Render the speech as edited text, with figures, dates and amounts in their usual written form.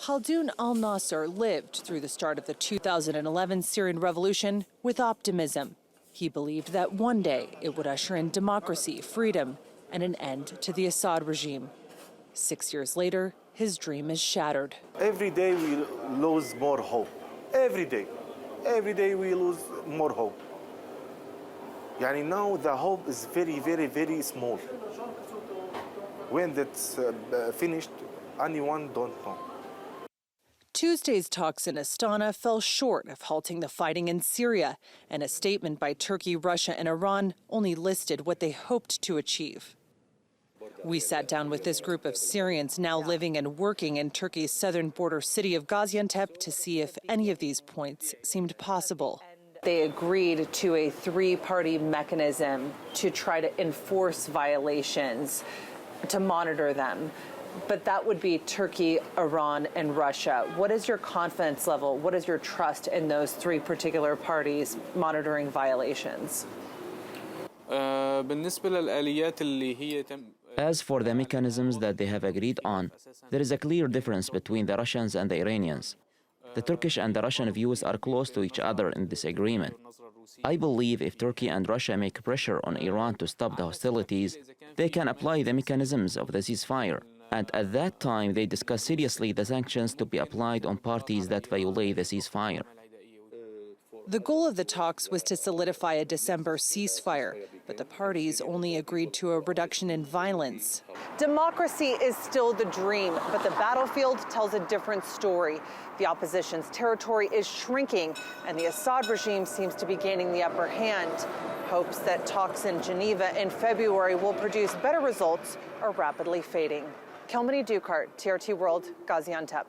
Khaldoun al-Nasser lived through the start of the 2011 Syrian revolution with optimism. He believed that one day it would usher in democracy, freedom, and an end to the Assad regime. 6 years later, his dream is shattered. Every day we lose more hope. Every day. Every day we lose more hope. Now the hope is very, very, very small. When that's finished, anyone don't know. Tuesday's talks in Astana fell short of halting the fighting in Syria, and a statement by Turkey, Russia, and Iran only listed what they hoped to achieve. We sat down with this group of Syrians now living and working in Turkey's southern border city of Gaziantep to see if any of these points seemed possible. They agreed to a three-party mechanism to try to enforce violations, to monitor them. But that would be Turkey, Iran, and Russia. What is your confidence level? What is your trust in those three particular parties monitoring violations? As for the mechanisms that they have agreed on, there is a clear difference between the Russians and the Iranians. The Turkish and the Russian views are close to each other in this agreement. I believe if Turkey and Russia make pressure on Iran to stop the hostilities, they can apply the mechanisms of the ceasefire. And at that time, they discuss seriously the sanctions to be applied on parties that violate the ceasefire. The goal of the talks was to solidify a December ceasefire, but the parties only agreed to a reduction in violence. Democracy is still the dream, but the battlefield tells a different story. The opposition's territory is shrinking, and the Assad regime seems to be gaining the upper hand. Hopes that talks in Geneva in February will produce better results are rapidly fading. Kilmeny Duchardt, TRT World, Gaziantep.